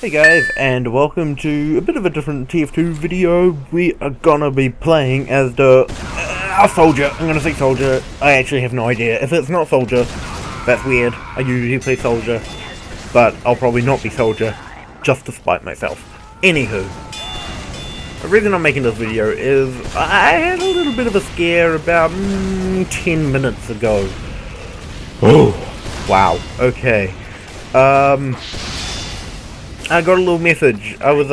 Hey guys, and welcome to a bit of a different TF2 video. We are gonna be playing as the soldier. I'm gonna say soldier. I actually have no idea. If it's not soldier, that's weird. I usually play soldier, but I'll probably not be soldier, just to spite myself. Anywho, the reason I'm making this video is I had a little bit of a scare about 10 minutes ago. Oh, wow. Okay. I got a little message. I was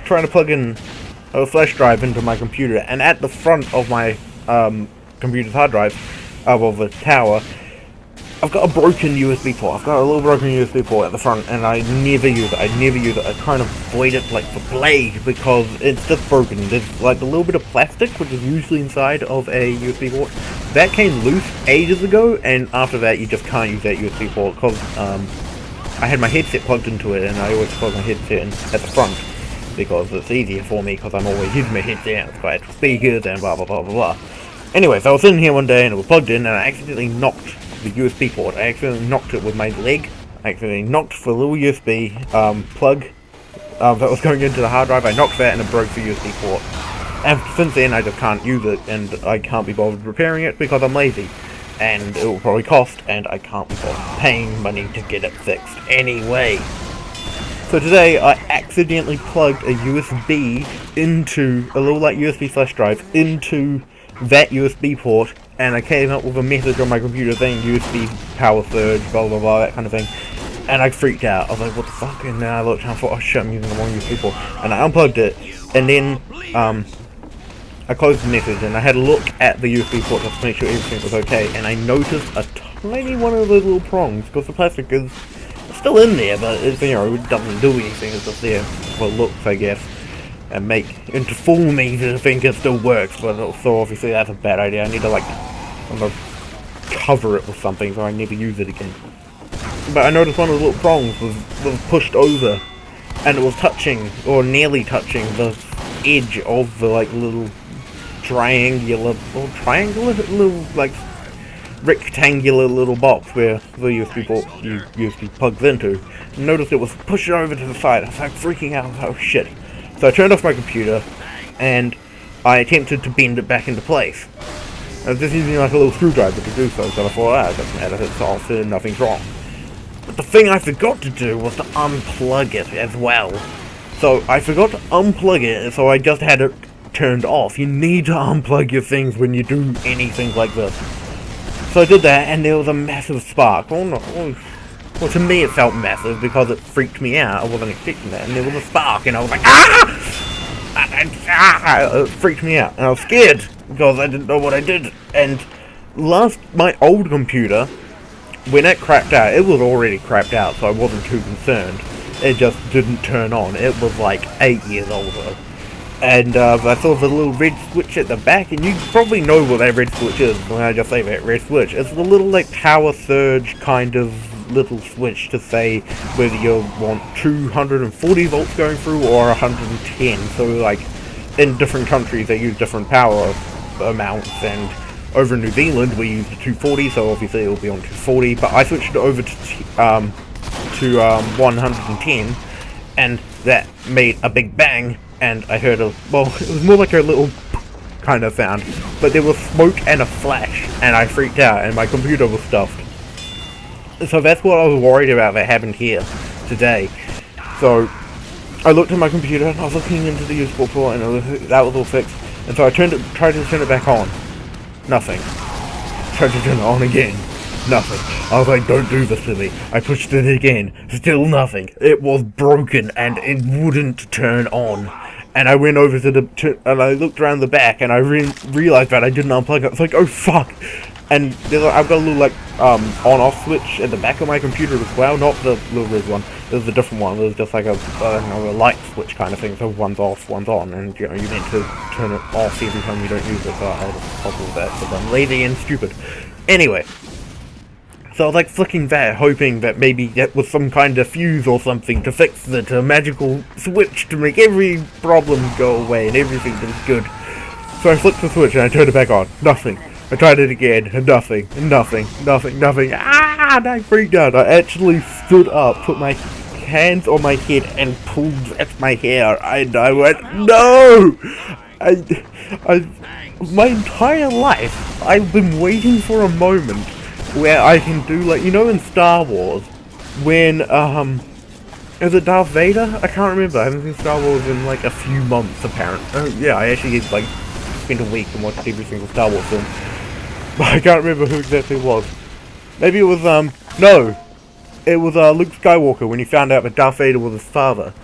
trying to plug in a flash drive into my computer, and at the front of my computer's hard drive, of the tower, I've got a broken USB port. I've got a little broken USB port at the front, and I never use it. I kind of void it like for plague because it's just broken. There's like a little bit of plastic, which is usually inside of a USB port. That came loose ages ago, and after that, you just can't use that USB port because I had my headset plugged into it, and I always plug my headset in at the front because it's easier for me because I'm always using my headset and it's got actual speakers and blah blah blah blah blah. Anyway, so I was sitting here one day and it was plugged in, and I accidentally knocked the USB port. I accidentally knocked it with my leg. I accidentally knocked the little USB plug that was going into the hard drive. I knocked that and it broke the USB port. And since then, I just can't use it, and I can't be bothered repairing it because I'm lazy. And it will probably cost, and I can't be bothered paying money to get it fixed anyway. So today I accidentally plugged a USB into a little like USB flash drive into that USB port, and I came up with a message on my computer saying USB power surge, blah blah blah, that kind of thing. And I freaked out. I was like, what the fuck? And then I looked and I thought, oh shit, I'm using the wrong USB port. And I unplugged it, and then I closed the message and I had a look at the USB port just to make sure everything was okay, and I noticed a tiny one of those little prongs, because the plastic is still in there, but it's, you know, it doesn't do anything. It's just there for looks, I guess, and to fool me to think it still works. But so obviously that's a bad idea. I need to cover it with something so I never use it again. But I noticed one of the little prongs was pushed over, and it was touching, or nearly touching, the edge of the little rectangular little box where the USB plugs into. Noticed it was pushing over to the side. I was like freaking out. I was like, oh shit. So I turned off my computer and I attempted to bend it back into place. I was just using like a little screwdriver to do so, so I thought, it doesn't matter, it's off, nothing's wrong. But the thing I forgot to do was to unplug it as well. So I forgot to unplug it, so I just had it turned off. You need to unplug your things when you do anything like this. So I did that, and there was a massive spark. Well, to me it felt massive because it freaked me out. I wasn't expecting that, and there was a spark, and I was like, it freaked me out, and I was scared because I didn't know what I did. And my old computer, when it crapped out, it was already crapped out, so I wasn't too concerned. It just didn't turn on. It was like 8 years old though. And I saw the little red switch at the back, and you probably know what that red switch is when I just say that red switch. It's the little power surge kind of little switch to say whether you want 240 volts going through or 110. So in different countries they use different power amounts, and over in New Zealand we use the 240, so obviously it will be on 240, but I switched it over to 110, and that made a big bang. And I heard it was more like a little kind of sound, but there was smoke and a flash, and I freaked out, and my computer was stuffed. So that's what I was worried about that happened here today. So I looked at my computer, and I was looking into the USB port, and that was all fixed. And so I tried to turn it back on. Nothing. Tried to turn it on again. Nothing. I was like, don't do this to me. I pushed it again. Still nothing. It was broken, and it wouldn't turn on. And I went over and I looked around the back, and I realized that I didn't unplug it. I was like, oh fuck! And I've got a little on-off switch at the back of my computer as well, not the little red one. There's a different one. There's just like a light switch kind of thing. So one's off, one's on, and you meant to turn it off every time you don't use it. So I had a problem with that because I'm lazy and stupid. Anyway. So I was flicking that, hoping that maybe that was some kind of fuse or something to fix it, a magical switch to make every problem go away and everything was good. So I flipped the switch and I turned it back on. Nothing. I tried it again, and nothing. And I freaked out. I actually stood up, put my hands on my head and pulled at my hair, and I went, no! I, my entire life, I've been waiting for a moment where I can do, like, you know in Star Wars, when, is it Darth Vader? I can't remember, I haven't seen Star Wars in, like, a few months, apparently. Oh, yeah, I actually, like, spent a week and watched every single Star Wars film. But I can't remember who exactly it was. Maybe it was, no! It was, Luke Skywalker when he found out that Darth Vader was his father.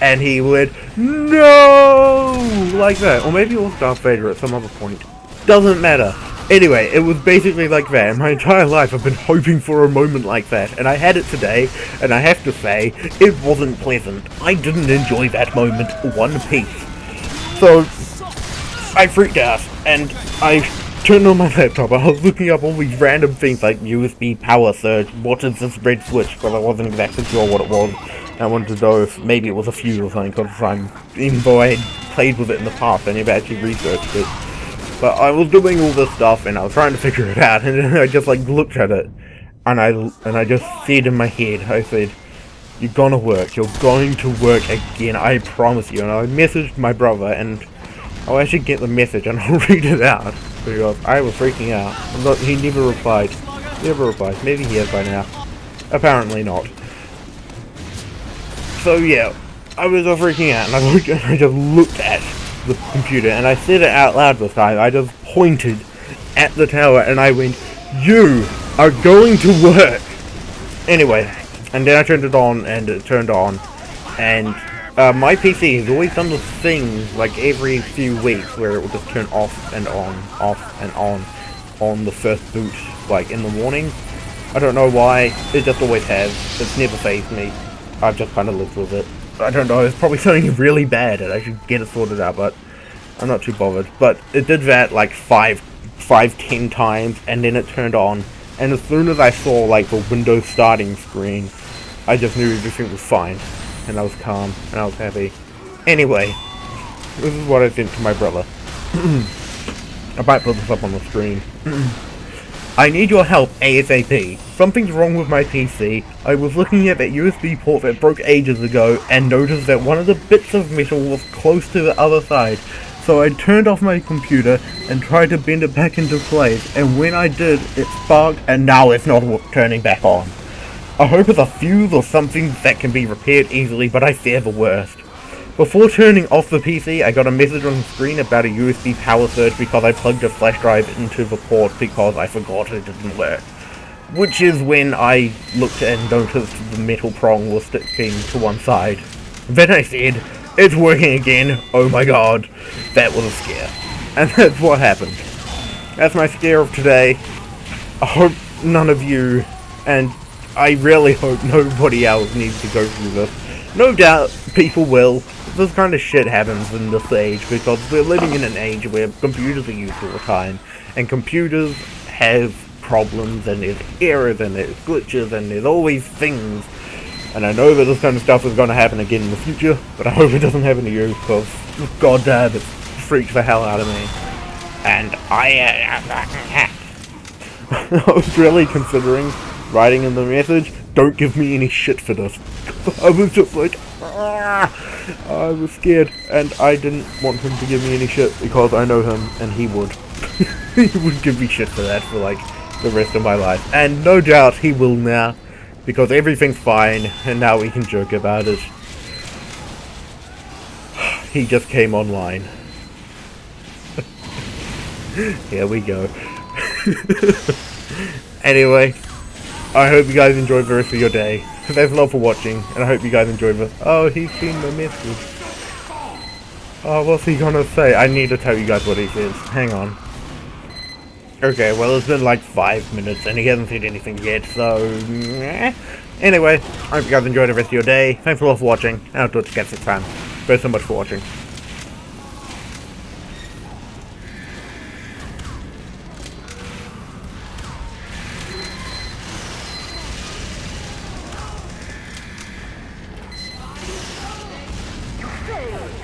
And he went, no! Like that. Or maybe it was Darth Vader at some other point. Doesn't matter. Anyway, it was basically like that. And my entire life I've been hoping for a moment like that. And I had it today, and I have to say, it wasn't pleasant. I didn't enjoy that moment one piece. So, I freaked out, and I turned on my laptop. I was looking up all these random things like USB power surge, what is this red switch, because I wasn't exactly sure what it was. I wanted to know if maybe it was a fuse or something, because even though I had played with it in the past, I never actually researched it. But I was doing all this stuff, and I was trying to figure it out, and then I just like looked at it, and I just said in my head, I said, you're gonna work, you're going to work again, I promise you. And I messaged my brother, and I'll actually get the message, and I'll read it out, because I was freaking out. He never replied. Maybe he has by now. Apparently not. So yeah, I was freaking out, and I just looked at the computer, and I said it out loud this time. I just pointed at the tower, and I went, you are going to work! Anyway, and then I turned it on, and it turned on, and my PC has always done this thing, like every few weeks, where it will just turn off and on the first boot, like in the morning. I don't know why, it just always has. It's never fazed me. I've just kind of lived with it. I don't know, it's probably something really bad and I should get it sorted out, but I'm not too bothered. But it did that like 10 times, and then it turned on, and as soon as I saw like the Windows starting screen, I just knew everything was fine, and I was calm, and I was happy. Anyway, this is what I sent to my brother. I might put this up on the screen. I need your help ASAP. Something's wrong with my PC. I was looking at that USB port that broke ages ago and noticed that one of the bits of metal was close to the other side. So I turned off my computer and tried to bend it back into place, and when I did, it sparked and now it's not turning back on. I hope it's a fuse or something that can be repaired easily, but I fear the worst. Before turning off the PC, I got a message on the screen about a USB power surge because I plugged a flash drive into the port because I forgot it didn't work. Which is when I looked and noticed the metal prong was sticking to one side. Then I said, it's working again, oh my god. That was a scare. And that's what happened. That's my scare of today. I hope none of you, and I really hope nobody else needs to go through this. No doubt people will. This kind of shit happens in this age because we're living in an age where computers are used all the time, and computers have problems, and there's errors, and there's glitches, and there's always things. And I know that this kind of stuff is going to happen again in the future, but I hope it doesn't happen to you, because god damn, it freaks the hell out of me. And I was really considering writing in the message, don't give me any shit for this. I was just like, I was scared, and I didn't want him to give me any shit because I know him, and he would. He would give me shit for that for like the rest of my life, and no doubt he will now, because everything's fine, and now we can joke about it. He just came online. Here we go. Anyway, I hope you guys enjoyed the rest of your day. Thanks a lot for watching, and I hope you guys enjoyed this. Oh, he's seen the message. Oh, what's he gonna say? I need to tell you guys what he says. Hang on. Okay, well, it's been like 5 minutes, and he hasn't said anything yet, so... Anyway, I hope you guys enjoyed the rest of your day. Thanks a lot for watching, and I'll do it again next time. Thanks so much for watching. Go!